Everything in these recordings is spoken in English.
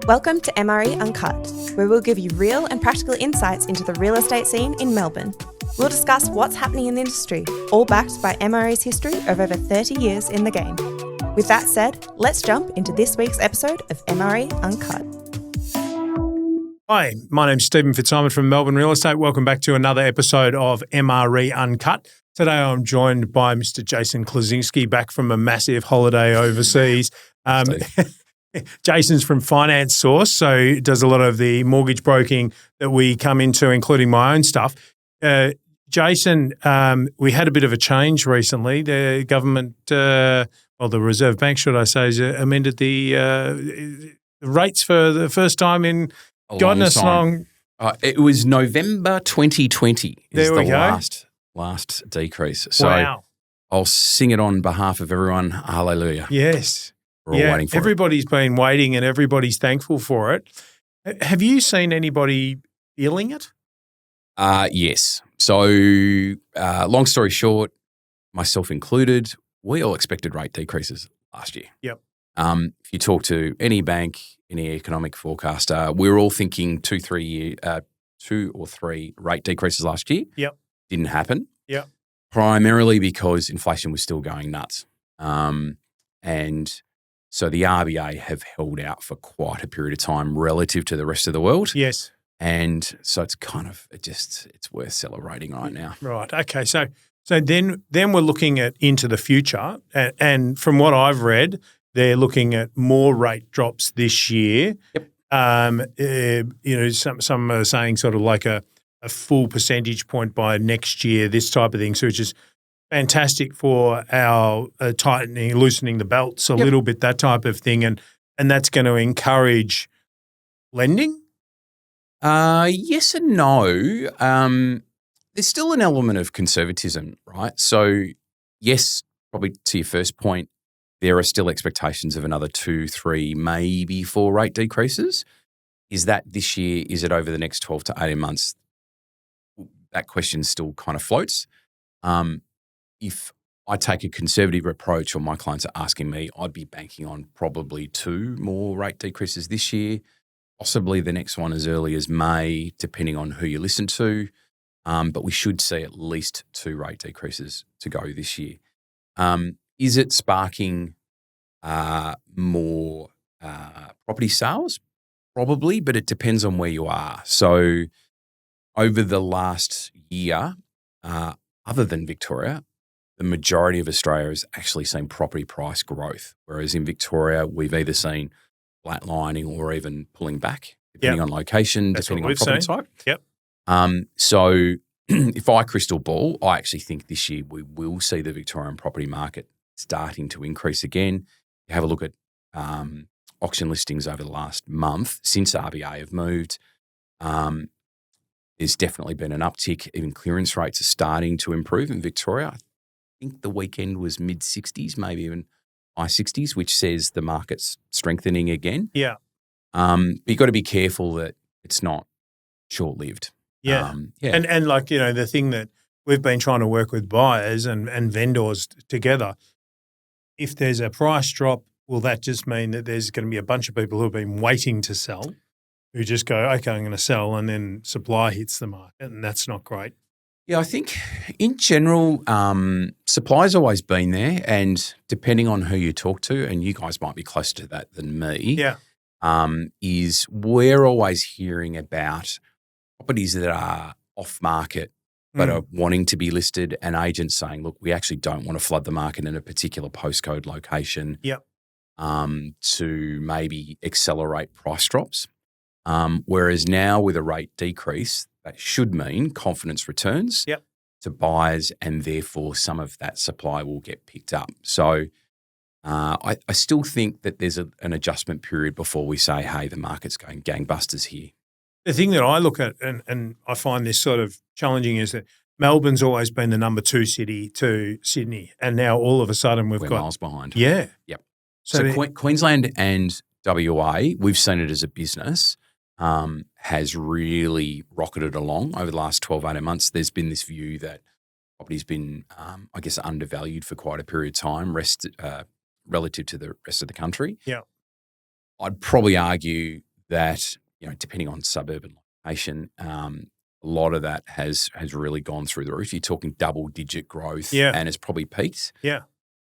Welcome to MRE Uncut, where we'll give you real and practical insights into the real estate scene in Melbourne. We'll discuss what's happening in the industry, all backed by MRE's history of over 30 years in the game. With that said, let's jump into this week's episode of MRE Uncut. Hi, my name's Stephen Fitzsimon from Melbourne Real Estate. Welcome back to another episode of MRE Uncut. Today I'm joined by Mr. Jason Kloszynski, back from a massive holiday overseas. Jason's from Finance Source, so he does a lot of the mortgage broking that we come into, including my own stuff. Jason, we had a bit of a change recently. The government, the Reserve Bank, should I say, has amended the rates for the first time in God knows long. It was November 2020 is there we the go. last decrease. So Wow. I'll sing it on behalf of everyone. Hallelujah. Yes. We're all waiting for everybody's been waiting and everybody's thankful for it. Have you seen anybody feeling it? Yes. So long story short, myself included, we all expected rate decreases last year. Yep. If you talk to any bank, any economic forecaster, we're all thinking 2 or 3 rate decreases last year. Yep. Didn't happen. Yep. Primarily because inflation was still going nuts. And so the RBA have held out for quite a period of time relative to the rest of the world. Yes. And so it's it's worth celebrating right now. Right. Okay. So then we're looking into the future, and from what I've read, they're looking at more rate drops this year. Yep. Some are saying sort of like a full percentage point by next year, this type of thing. So it's just fantastic for our loosening the belts a little bit, that type of thing, and that's going to encourage lending. Yes and no. There's still an element of conservatism, right? So yes, probably to your first point, there are still expectations of another 2, 3, maybe 4 rate decreases. Is that this year? Is it over the next 12 to 18 months? That question still kind of floats. If I take a conservative approach or my clients are asking me, I'd be banking on probably 2 more rate decreases this year, possibly the next one as early as May, depending on who you listen to. But we should see at least 2 rate decreases to go this year. Is it sparking more property sales? Probably, but it depends on where you are. So over the last year, other than Victoria, the majority of Australia has actually seen property price growth, whereas in Victoria, we've either seen flatlining or even pulling back, depending on location, depending on property type. Yep. So if I crystal ball, I actually think this year we will see the Victorian property market starting to increase again. You have a look at auction listings over the last month since RBA have moved. There's definitely been an uptick. Even clearance rates are starting to improve in Victoria. I think the weekend was mid-60s, maybe even high 60s, which says the market's strengthening again. Yeah. But you've got to be careful that it's not short-lived. Yeah. And like, the thing that we've been trying to work with buyers and vendors together, if there's a price drop, will that just mean that there's going to be a bunch of people who have been waiting to sell who just go, okay, I'm going to sell, and then supply hits the market, and that's not great? Yeah, I think in general, supply's always been there, and depending on who you talk to, and you guys might be closer to that than me, is we're always hearing about properties that are off market but are wanting to be listed, and agents saying, look, we actually don't want to flood the market in a particular postcode location to maybe accelerate price drops. Whereas now with a rate decrease, that should mean confidence returns to buyers, and therefore some of that supply will get picked up. So I still think that there's an adjustment period before we say, hey, the market's going gangbusters here. The thing that I look at, and I find this sort of challenging, is that Melbourne's always been the number 2 city to Sydney, and now all of a sudden we're miles behind. Yeah. Yep. So Queensland and WA, we've seen it as a business, has really rocketed along over the last 12, 18 months. There's been this view that property's been, undervalued for quite a period of time relative to the rest of the country. Yeah. I'd probably argue that, depending on suburban location, a lot of that has really gone through the roof. You're talking double-digit growth, and it's probably peaked. Yeah.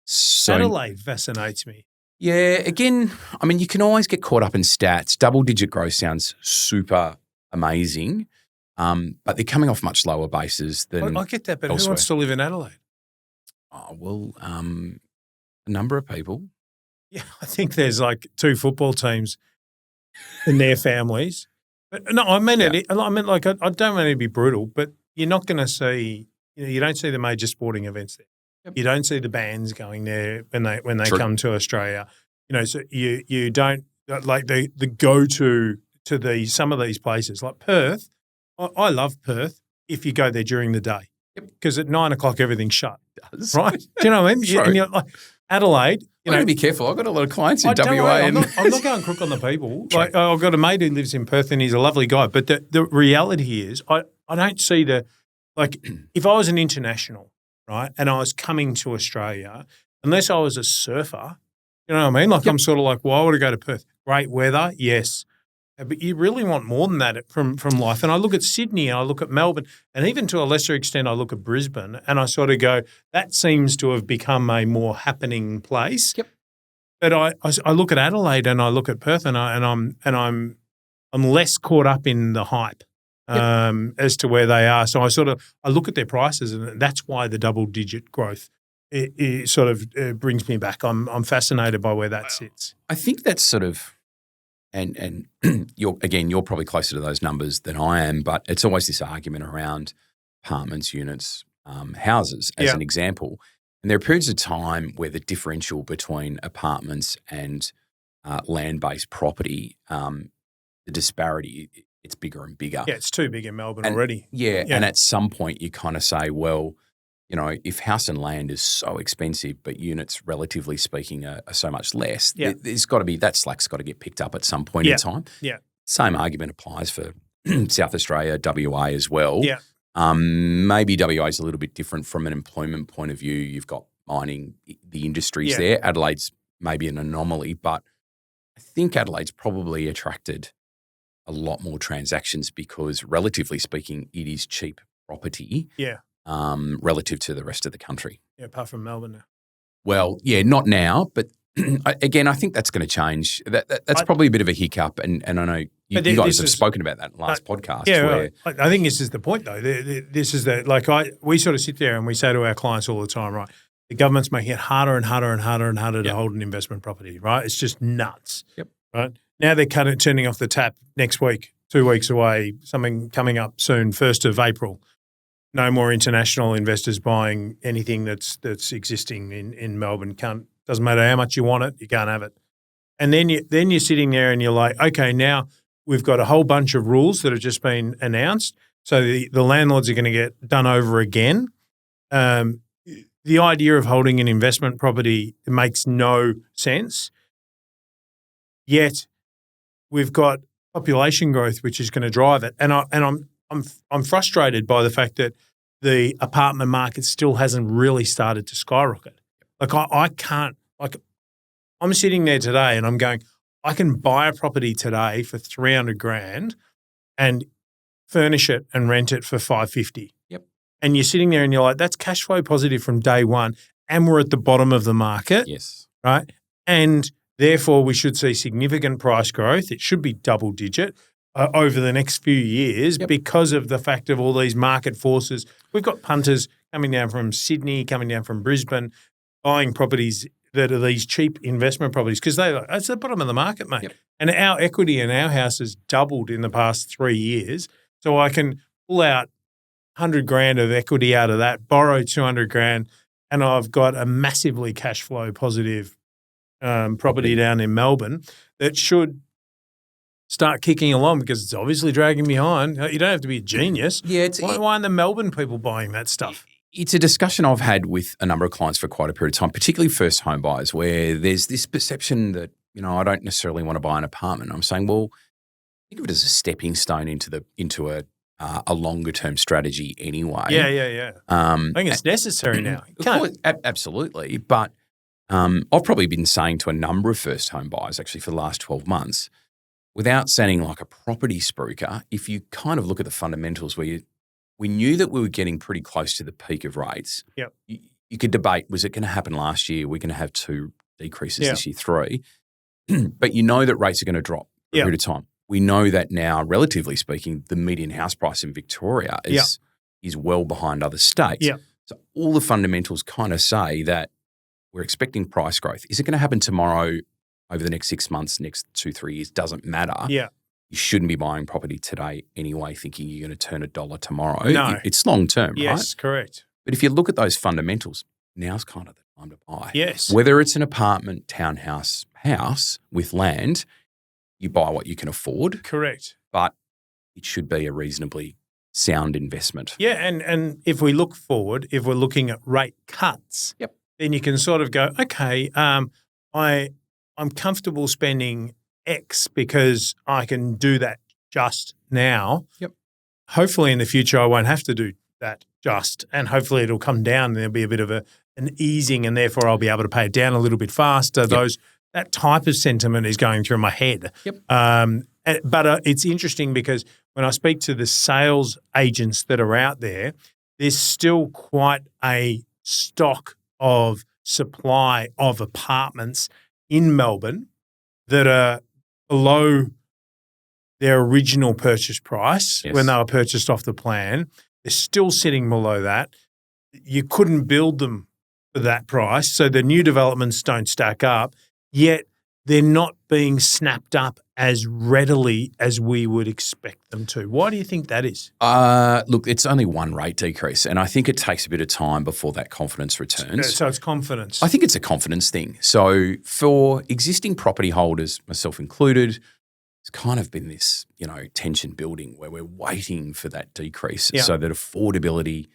So, Adelaide fascinates me. Yeah, again, I mean, you can always get caught up in stats. Double-digit growth sounds super amazing, but they're coming off much lower bases than I get that, but elsewhere. who wants to live in Adelaide? Oh, well, a number of people. Yeah, I think there's like 2 football teams and their families. But no, I mean it. I mean, like, I don't want to be brutal, but you're not going to see, you don't see the major sporting events there. Yep. You don't see the bands going there when they come to Australia. So you don't like the go-to to some of these places like Perth. I love Perth if you go there during the day because at 9 o'clock everything's shut. Right? Do you know what I mean? And you're like Adelaide. You got to be careful. I've got a lot of clients in WA. I'm not going crook on the people. Like I've got a mate who lives in Perth and he's a lovely guy. But the reality is I don't see if I was an international, right, and I was coming to Australia, unless I was a surfer, you know what I mean? Like I'm sort of like, well, I want to go to Perth. Great weather, yes. But you really want more than that from life. And I look at Sydney and I look at Melbourne and even to a lesser extent I look at Brisbane and I sort of go, that seems to have become a more happening place. Yep. But I look at Adelaide and I look at Perth and I'm less caught up in the hype as to where they are. So I look at their prices and that's why the double-digit growth it sort of brings me back. I'm fascinated by where that sits. I think that's sort of and you're probably closer to those numbers than I am, but it's always this argument around apartments, units, houses as an example. And there are periods of time where the differential between apartments and land-based property, the disparity, it's bigger and bigger. Yeah, it's too big in Melbourne already. Yeah, and at some point you kind of say, well, if house and land is so expensive, but units, relatively speaking, are so much less, there's got to be that slack's got to get picked up at some point in time. Yeah, same argument applies for South Australia, WA as well. Yeah, maybe WA is a little bit different from an employment point of view. You've got mining, the industries there. Adelaide's maybe an anomaly, but I think Adelaide's probably attracted a lot more transactions because, relatively speaking, it is cheap property. Yeah. Relative to the rest of the country. Yeah, apart from Melbourne now. Well, yeah, not now, but again, I think that's going to change. That's probably a bit of a hiccup, and I know you guys have spoken about that in the last podcast. Yeah, I think this is the point, though. This is we sort of sit there and we say to our clients all the time, right, the government's making it harder and harder and harder and harder to hold an investment property, right? It's just nuts. Yep. Right? Now they're turning off the tap next week, 2 weeks away, something coming up soon, 1st of April. No more international investors buying anything that's existing in Melbourne. Doesn't matter how much you want it, you can't have it. And then you're sitting there and you're like, okay, now we've got a whole bunch of rules that have just been announced. So the landlords are going to get done over again. The idea of holding an investment property makes no sense. Yet we've got population growth which is going to drive it, and I'm frustrated by the fact that the apartment market still hasn't really started to skyrocket. Like I can't, like I'm sitting there today and I'm going, I can buy a property today for $300,000 and furnish it and rent it for $550. Yep. And you're sitting there and you're like, that's cash flow positive from day one, and we're at the bottom of the market. Yes. Right. And therefore we should see significant price growth. It should be double digit. Over the next few years because of the fact of all these market forces. We've got punters coming down from Sydney, coming down from Brisbane, buying properties that are these cheap investment properties because it's the bottom of the market, mate. Yep. And our equity in our house has doubled in the past 3 years. So I can pull out $100,000 of equity out of that, borrow $200,000, and I've got a massively cash flow positive property down in Melbourne that should start kicking along because it's obviously dragging behind. You don't have to be a genius. Yeah, why aren't the Melbourne people buying that stuff? It's a discussion I've had with a number of clients for quite a period of time, particularly first home buyers, where there's this perception that, I don't necessarily want to buy an apartment. I'm saying, well, think of it as a stepping stone into a longer term strategy anyway. Yeah. I think it's necessary now. Of course, absolutely. But I've probably been saying to a number of first home buyers actually for the last 12 months, without sounding like a property spruiker, if you kind of look at the fundamentals we knew that we were getting pretty close to the peak of rates. Yep. You could debate, was it going to happen last year? We're going to have 2 decreases this year, 3. But you know that rates are going to drop for a period of time. We know that now, relatively speaking, the median house price in Victoria is well behind other states. Yep. So all the fundamentals kind of say that we're expecting price growth. Is it going to happen tomorrow, over the next 6 months, next 2-3 years? Doesn't matter. Yeah. You shouldn't be buying property today anyway thinking you're going to turn $1 tomorrow. No. It's long term, right? Yes, correct. But if you look at those fundamentals, now's kind of the time to buy. Yes. Whether it's an apartment, townhouse, house with land, you buy what you can afford. Correct. But it should be a reasonably sound investment. Yeah, and if we look forward, if we're looking at rate cuts, then you can sort of go, okay, I'm comfortable spending X because I can do that just now. Yep. Hopefully in the future I won't have to do that just, and hopefully it'll come down and there'll be a bit of an easing, and therefore I'll be able to pay it down a little bit faster. That type of sentiment is going through my head. But it's interesting because when I speak to the sales agents that are out there, there's still quite a stock of supply of apartments in Melbourne that are below their original purchase price when they were purchased off the plan. They're still sitting below that. You couldn't build them for that price, so the new developments don't stack up, yet they're not being snapped up as readily as we would expect them to. Why do you think that is? Look, it's only one rate decrease, and I think it takes a bit of time before that confidence returns. So it's confidence. I think it's a confidence thing. So for existing property holders, myself included, it's kind of been this, tension building where we're waiting for that decrease so that affordability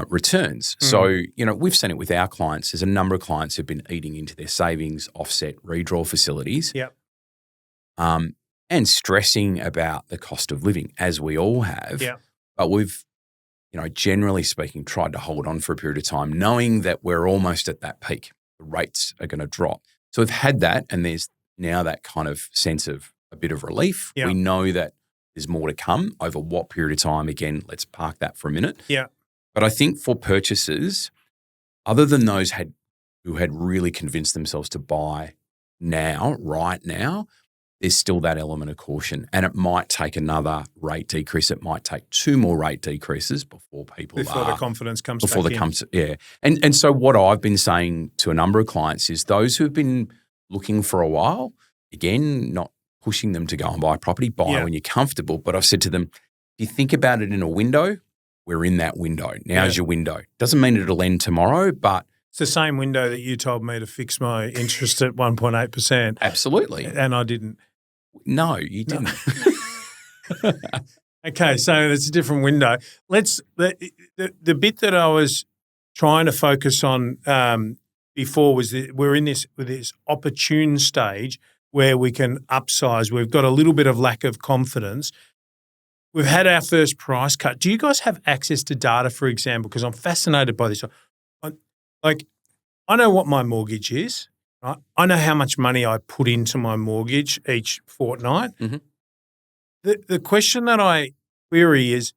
returns. So, we've seen it with our clients. There's a number of clients who've been eating into their savings, offset, redraw facilities. And stressing about the cost of living, as we all have. But we've, generally speaking, tried to hold on for a period of time, knowing that we're almost at that peak. The rates are going to drop. So we've had that, and there's now that kind of sense of a bit of relief. We know that there's more to come. Over what period of time? Again, let's park that for a minute. But I think for purchasers, other than those who had really convinced themselves to buy now, right now, there's still that element of caution, and it might take another rate decrease. It might take 2 more rate decreases before the confidence comes before back the comes And so what I've been saying to a number of clients is those who've been looking for a while, again, not pushing them to go and buy property, buy when you're comfortable. But I've said to them, if you think about it in a window, we're in that window. Now's your window. Doesn't mean it'll end tomorrow, but it's the same window that you told me to fix my interest at 1.8%. Absolutely. And I didn't. No, you didn't. No. Okay, so it's a different window. The bit that I was trying to focus on before was that we're in this opportune stage where we can upsize. We've got a little bit of lack of confidence. We've had our first price cut. Do you guys have access to data, for example? Because I'm fascinated by this. I know what my mortgage is. Right? I know how much money I put into my mortgage each fortnight. The question that I query is,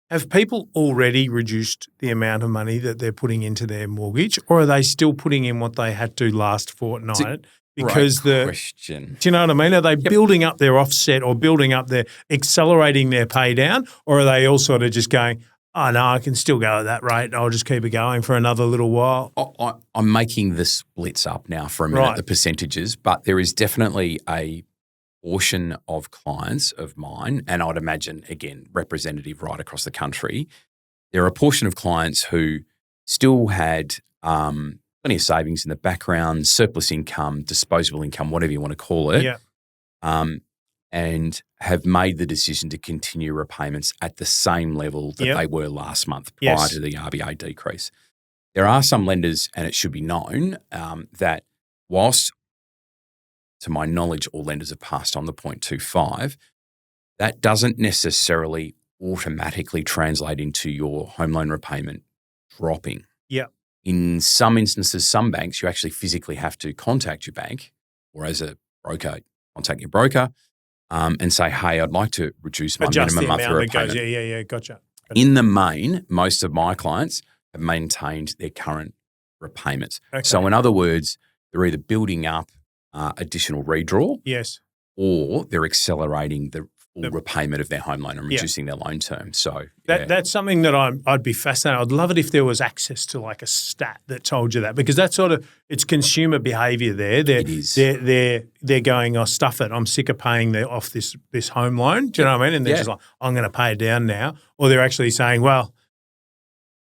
have people already reduced the amount of money that they're putting into their mortgage, or are they still putting in what they had to last fortnight? Because question. Do you know what I mean? Are they building up their offset or accelerating their pay down, or are they all sort of just going, oh, no, I can still go at that rate. I'll just keep it going for another little while. I'm making the splits up now for a minute, the percentages, but there is definitely a portion of clients of mine, and I'd imagine, again, representative right across the country, there are a portion of clients who still had plenty of savings in the background, surplus income, disposable income, whatever you want to call it, and have made the decision to continue repayments at the same level that they were last month prior to the RBA decrease. There are some lenders, and it should be known, that whilst, to my knowledge, all lenders have passed on the 0.25, that doesn't necessarily automatically translate into your home loan repayment dropping. In some instances, some banks, you actually physically have to contact your bank, or as a broker, contact your broker, and say, hey, I'd like to reduce my Adjust minimum the monthly amount that repayment. goes. Yeah, gotcha. In the main, most of my clients have maintained their current repayments. Okay. So in other words, they're either building up additional redraw, Yes, or they're accelerating the full repayment of their home loan and reducing their loan term. So that's something that I'd be fascinated. I'd love it if there was access to like a stat that told you that, because that's sort of it's consumer behaviour there. it is. They're going, oh, stuff it. I'm sick of paying off this home loan. Do you know what I mean? And they're just like, I'm going to pay it down now. Or they're actually saying, well,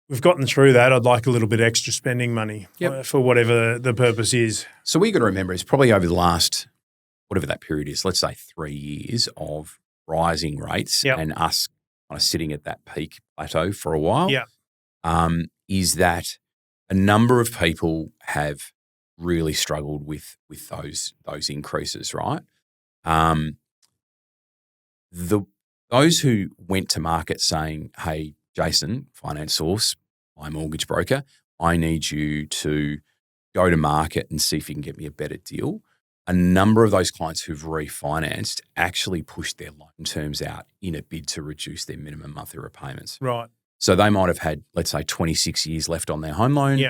we've gotten through that. I'd like a little bit extra spending money for whatever the purpose is. So what you got to remember is probably over the last, whatever that period is, let's say 3 years of rising rates and us kind of sitting at that peak plateau for a while, is that a number of people have really struggled with those increases, right? Those who went to market saying, hey, Jason, finance source, my mortgage broker, I need you to go to market and see if you can get me a better deal. A number of those clients who've refinanced actually pushed their loan terms out in a bid to reduce their minimum monthly repayments. Right. So they might have had, let's say, 26 years left on their home loan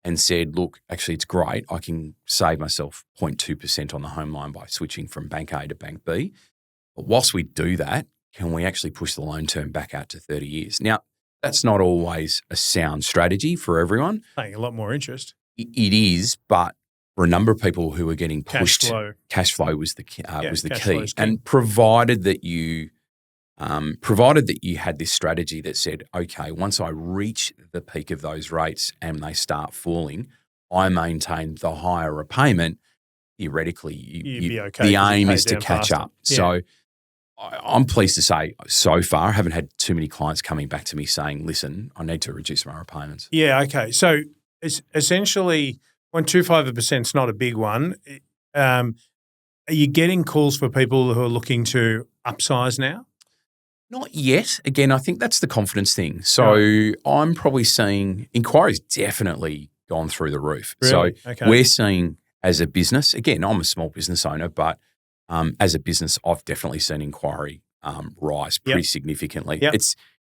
and said, look, actually it's great. I can save myself 0.2% on the home loan by switching from bank A to bank B. But whilst we do that, can we actually push the loan term back out to 30 years? Now, that's not always a sound strategy for everyone. Paying a lot more interest. It is, but for a number of people who are getting pushed, cash flow was the key. And provided that you had this strategy that said, okay, once I reach the peak of those rates and they start falling, I maintain the higher repayment. Theoretically, you'd be okay, the aim is to catch up. Yeah. So I'm pleased to say so far I haven't had too many clients coming back to me saying, listen, I need to reduce my repayments. Yeah, okay. So it's essentially 0.25% is not a big one. Are you getting calls for people who are looking to upsize now? Not yet. Again, I think that's the confidence thing. So I'm probably seeing inquiries definitely gone through the roof. Really? So we're seeing as a business, again, I'm a small business owner, but as a business, I've definitely seen inquiry rise pretty significantly. Yep.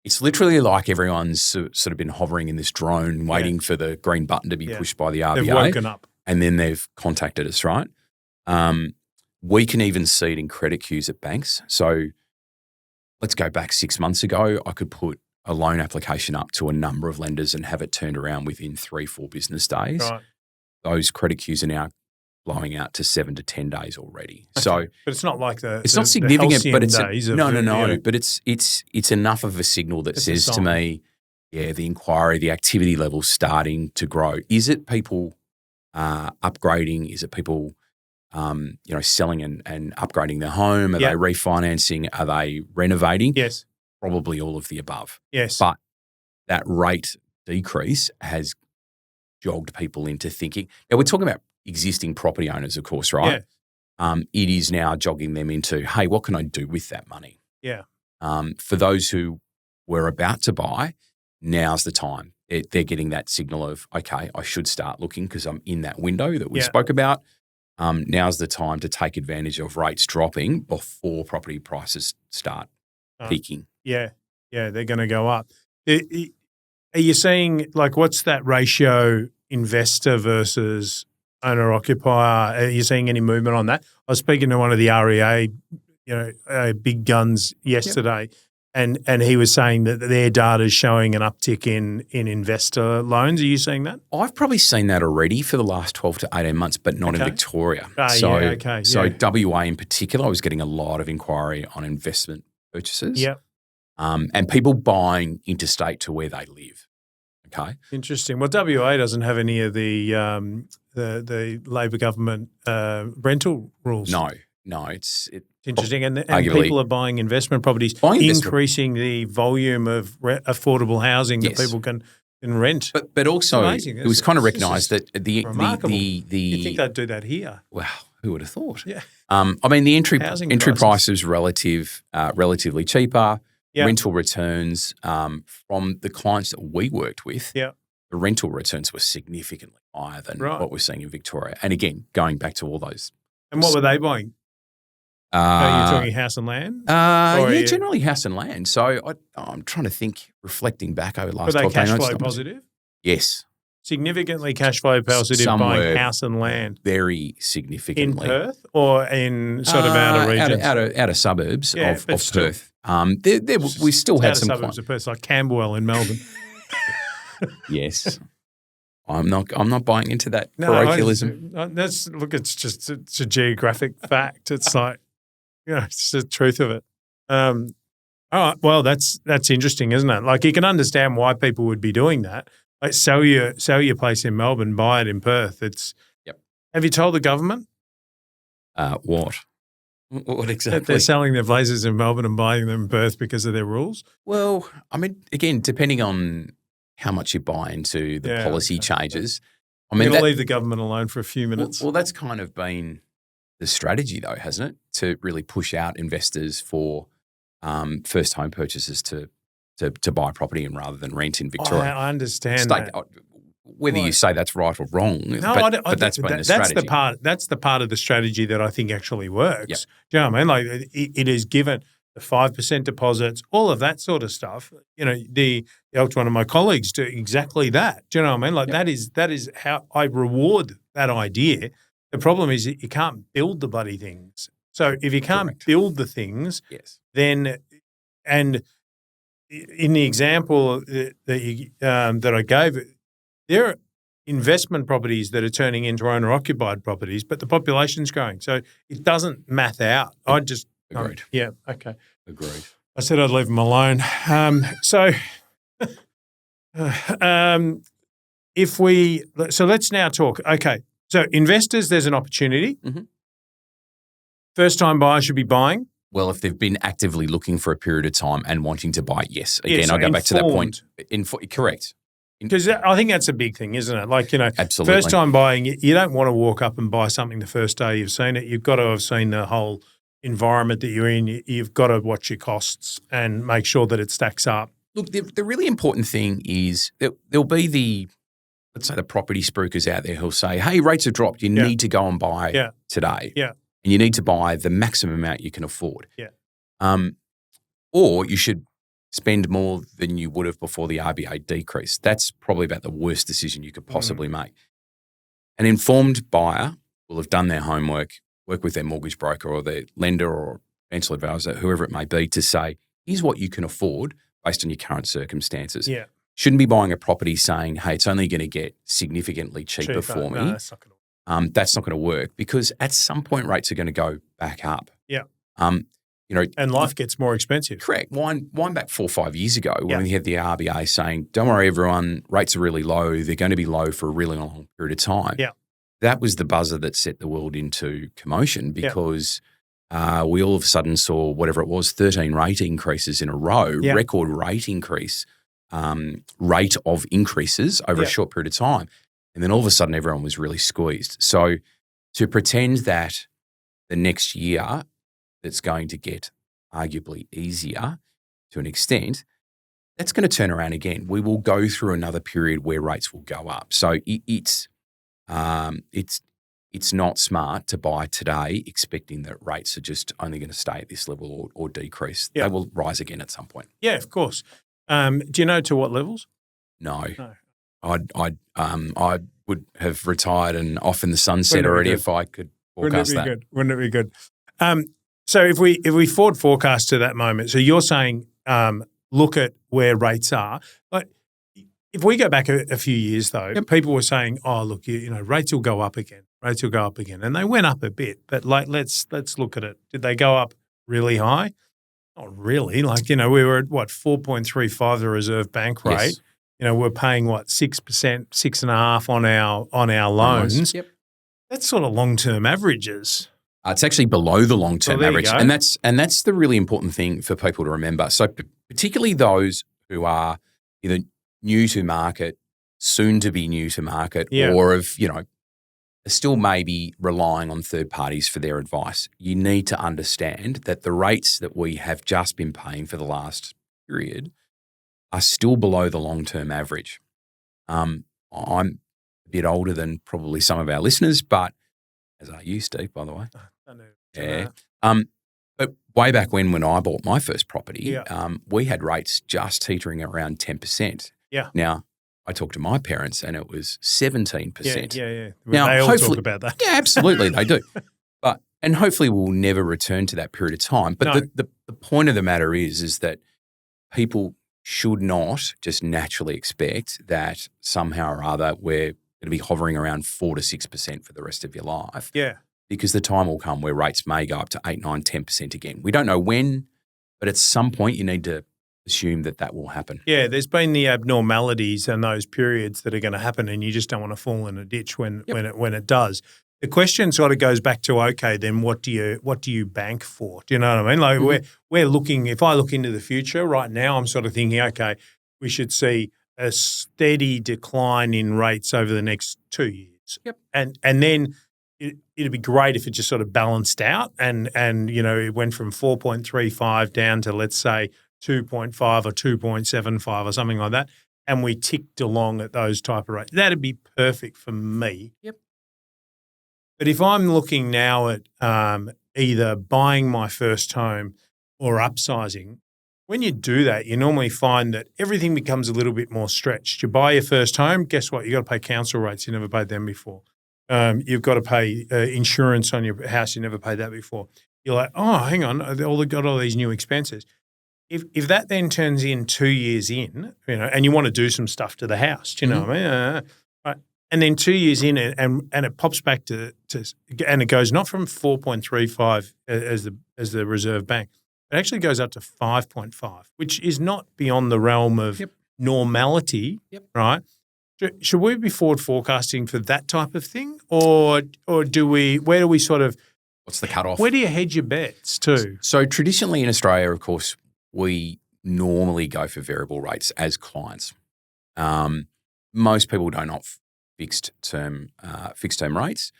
It's literally like everyone's sort of been hovering in this drone waiting for the green button to be pushed by the RBA. They've woken up. And then they've contacted us, right? We can even see it in credit queues at banks. So let's go back 6 months ago. I could put a loan application up to a number of lenders and have it turned around within 3-4 business days. Right. Those credit queues are now blowing out to 7 to 10 days already. Okay. So, but it's not like it's not significant, but it's no. But it's enough of a signal that says to me, the inquiry, the activity level's starting to grow. Is it people upgrading? Is it people selling and upgrading their home? Are they refinancing? Are they renovating? Yes. Probably all of the above. Yes. But that rate decrease has jogged people into thinking. Now, we're talking about existing property owners, of course, right? Yeah. It is now jogging them into, hey, what can I do with that money? Yeah. For those who were about to buy, now's the time. They're getting that signal of, okay, I should start looking because I'm in that window that we spoke about. Now's the time to take advantage of rates dropping before property prices start peaking. Yeah, they're going to go up. Are you seeing, like, what's that ratio investor versus owner-occupier? Are you seeing any movement on that? I was speaking to one of the REA, big guns yesterday, and he was saying that their data is showing an uptick in investor loans. Are you seeing that? I've probably seen that already for the last 12 to 18 months, but not in Victoria. So WA in particular, I was getting a lot of inquiry on investment purchases. Yeah. And people buying interstate to where they live. Okay. Interesting. Well, WA doesn't have any of the Labor government rental rules. No, it's interesting. And people are buying investment properties, increasing the volume of affordable housing that people can rent. But also, it was kind of recognised that the you think they'd do that here? Wow, who would have thought? Yeah. I mean, the entry price is relatively cheaper. Yep. Rental returns from the clients that we worked with, the rental returns were significantly higher than what we're seeing in Victoria. And again, going back to all those. And what were they buying? Are you talking house and land? Generally house and land. So I'm trying to think, reflecting back over the last 12 months. Were they cash flow numbers. positive? Yes. Significantly cash flow positive buying house and land. Very significantly. In Perth or in sort of outer regions? Outer suburbs of Perth. We still had some suburbs of Perth, like Camberwell in Melbourne. Yes. I'm not buying into that parochialism. It's a geographic fact. It's like, it's the truth of it. All right, well, that's interesting, isn't it? Like, you can understand why people would be doing that. Like, sell your place in Melbourne, buy it in Perth. Yep. Have you told the government? What? What exactly? That they're selling their places in Melbourne and buying them in Perth because of their rules? Well, I mean, again, depending on how much you buy into the policy changes. I mean, leave the government alone for a few minutes. Well, that's kind of been the strategy, though, hasn't it? To really push out investors for first home purchases to buy property and rather than rent in Victoria. I understand that. Whether you say that's right or wrong, but that's been the strategy. That's the part of the strategy that I think actually works. Yep. Do you know what I mean? Like, it is given the 5% deposits, all of that sort of stuff. The helped one of my colleagues do exactly that. Do you know what I mean? Like, that is how I reward that idea. The problem is that you can't build the bloody things. So if you can't build the things, then, and in the example that I gave, there are investment properties that are turning into owner-occupied properties, but the population's growing. So it doesn't math out. Agreed. Yeah, okay. Agreed. I said I'd leave them alone. So let's now talk. Okay, so investors, there's an opportunity. Mm-hmm. First-time buyers should be buying. Well, if they've been actively looking for a period of time and wanting to buy, yes. Again, I'll go back to that point. Correct. Because I think that's a big thing, isn't it? Like, Absolutely. First-time buying, you don't want to walk up and buy something the first day you've seen it. You've got to have seen the whole environment that you're in. You've got to watch your costs and make sure that it stacks up. Look, the really important thing is there'll be let's say the property spookers out there who'll say, hey, rates have dropped. You need to go and buy today. Yeah. And you need to buy the maximum amount you can afford. Yeah. Or you should spend more than you would have before the RBA decrease. That's probably about the worst decision you could possibly make. An informed buyer will have done their homework, work with their mortgage broker or their lender or financial advisor, whoever it may be, to say, here's what you can afford based on your current circumstances. Yeah. Shouldn't be buying a property saying, hey, it's only going to get significantly cheaper for me. No, that's not going to work. That's not going to work because at some point rates are going to go back up. Yeah. And life gets more expensive. Correct. Wind back 4 or 5 years ago when we had the RBA saying, don't worry, everyone, rates are really low. They're going to be low for a really long period of time. Yeah. That was the buzzer that set the world into commotion because we all of a sudden saw whatever it was, 13 rate increases in a row, record rate increase, rate of increases over a short period of time. And then all of a sudden everyone was really squeezed. So to pretend that the next year that's going to get arguably easier to an extent, that's going to turn around again. We will go through another period where rates will go up. So it's not smart to buy today expecting that rates are just only going to stay at this level or decrease. They will rise again at some point. Yeah, of course. Do you know to what levels? No. I would have retired and off in the sunset already if I could forecast that. Wouldn't it be good? So if we forward forecast to that moment, so you're saying look at where rates are. Like, if we go back a few years though, people were saying, oh, look, rates will go up again. Rates will go up again. And they went up a bit, but like let's look at it. Did they go up really high? Not really. Like, we were at 4.35 the Reserve Bank rate. Yes. We're paying 6%, 6.5% on our loans. Yep. That's sort of long-term averages. It's actually below the long-term average, go. and that's the really important thing for people to remember. So particularly those who are either new to market, soon to be new to market, or have still maybe relying on third parties for their advice. You need to understand that the rates that we have just been paying for the last period are still below the long-term average. I'm a bit older than probably some of our listeners, but as are you, Steve, by the way. I know. But way back when I bought my first property, Yeah. we had rates just teetering around 10%. Yeah. Now, I talked to my parents and it was 17%. Yeah. Now, They all hopefully, talk about that. Yeah, absolutely, they do. And hopefully we'll never return to that period of time. But No. the point of the matter is that people should not just naturally expect that somehow or other we're going to be hovering around 4 to 6% for the rest of your life. Yeah. Because the time will come where rates may go up to 8, 9, 10% again. We don't know when, but at some point you need to assume that will happen. Yeah, there's been the abnormalities and those periods that are going to happen, and you just don't want to fall in a ditch when it does. The question sort of goes back to, okay, then what do you bank for? Do you know what I mean? Like we're looking. If I look into the future right now, I'm sort of thinking, okay, we should see a steady decline in rates over the next 2 years. Yep. And then it'd be great if it just sort of balanced out and it went from 4.35 down to, let's say, 2.5 or 2.75 or something like that, and we ticked along at those type of rates. That'd be perfect for me. Yep. But if I'm looking now at either buying my first home or upsizing, when you do that, you normally find that everything becomes a little bit more stretched. You buy your first home, guess what? You've got to pay council rates. You never paid them before. You've got to pay insurance on your house. You never paid that before. You're like, oh, hang on, they've got all these new expenses. If that then turns in 2 years in, and you want to do some stuff to the house, do you know what I mean? Right. And then 2 years in, and it pops back to and it goes not from 4.35 as the Reserve Bank. It actually goes up to 5.5, which is not beyond the realm of normality, right? Should we be forward forecasting for that type of thing, or do we? Where do we sort of? What's the cutoff? Where do you hedge your bets to? So traditionally in Australia, of course, we normally go for variable rates as clients. Most people don't opt fixed term rates,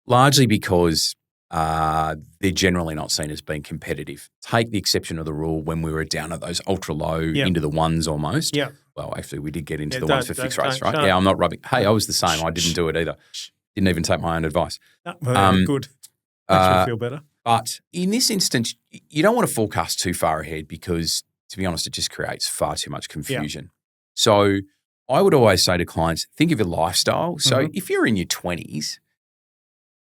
largely because they're generally not seen as being competitive. Take the exception of the rule when we were down at those ultra low into the ones almost. Yeah. Well, actually, we did get into the ones for fixed rates, right? Yeah, I'm not rubbing. Hey, I was the same. I didn't do it either. Didn't even take my own advice. No, good. Makes me feel better. But in this instance, you don't want to forecast too far ahead because, to be honest, it just creates far too much confusion. Yeah. So I would always say to clients, think of your lifestyle. So if you're in your 20s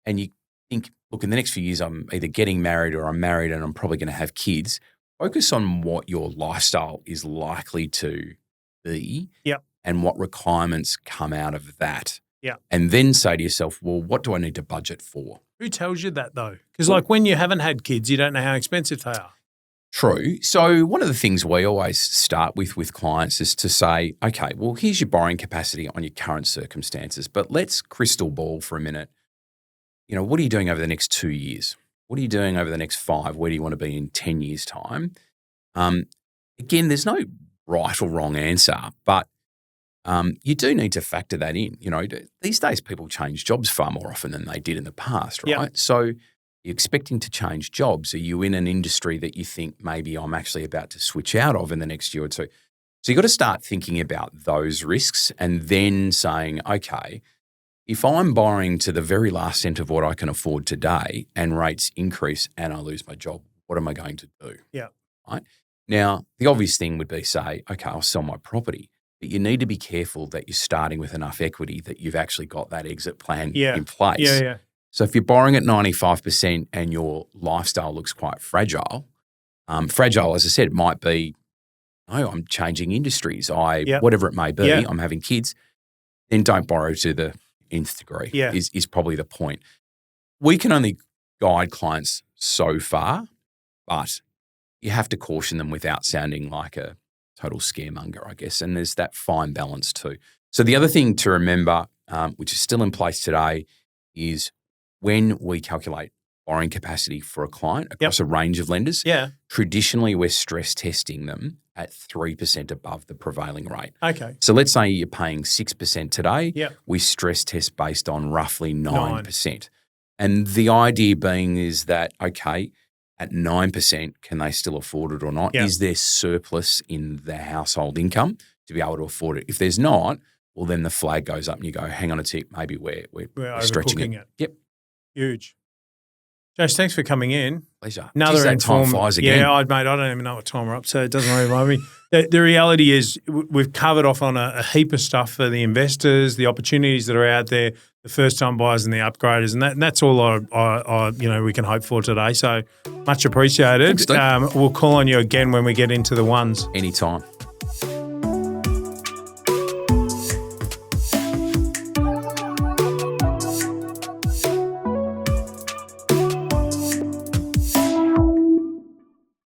and you think, look, in the next few years, I'm either getting married or I'm married and I'm probably going to have kids, focus on what your lifestyle is likely to be and what requirements come out of that. Yeah. And then say to yourself, well, what do I need to budget for? Who tells you that though? Because like when you haven't had kids, you don't know how expensive they are. True. So one of the things we always start with clients is to say, okay, well, here's your borrowing capacity on your current circumstances, but let's crystal ball for a minute. What are you doing over the next 2 years? What are you doing over the next 5? Where do you want to be in 10 years' time? Again, there's no right or wrong answer, but you do need to factor that in. These days people change jobs far more often than they did in the past, right? Yep. So you're expecting to change jobs. Are you in an industry that you think maybe I'm actually about to switch out of in the next year or two? So you've got to start thinking about those risks and then saying, okay, if I'm borrowing to the very last cent of what I can afford today and rates increase and I lose my job, what am I going to do? Yeah. Right? Now, the obvious thing would be say, okay, I'll sell my property. But you need to be careful that you're starting with enough equity that you've actually got that exit plan in place. Yeah. So if you're borrowing at 95% and your lifestyle looks quite fragile, as I said, it might be, I'm changing industries, whatever it may be, I'm having kids, then don't borrow to the nth degree is probably the point. We can only guide clients so far, but you have to caution them without sounding like a total scaremonger, I guess, and there's that fine balance too. So the other thing to remember, which is still in place today, is when we calculate borrowing capacity for a client across a range of lenders, traditionally we're stress testing them at 3% above the prevailing rate. Okay. So let's say you're paying 6% today. We stress test based on roughly 9%. And the idea being is that, okay, at 9%, can they still afford it or not? Is there surplus in their household income to be able to afford it? If there's not, well, then the flag goes up and you go, hang on a tick, maybe we're stretching it. Yep. Huge. Josh, thanks for coming in. Pleasure. Another Jeez, that time flies again. Yeah, mate, I don't even know what time we're up to. It doesn't really remind me. The reality is we've covered off on a heap of stuff for the investors, the opportunities that are out there, the first-time buyers and the upgraders, and that's all I we can hope for today. So much appreciated. Thanks, Steve. We'll call on you again when we get into the ones. Anytime.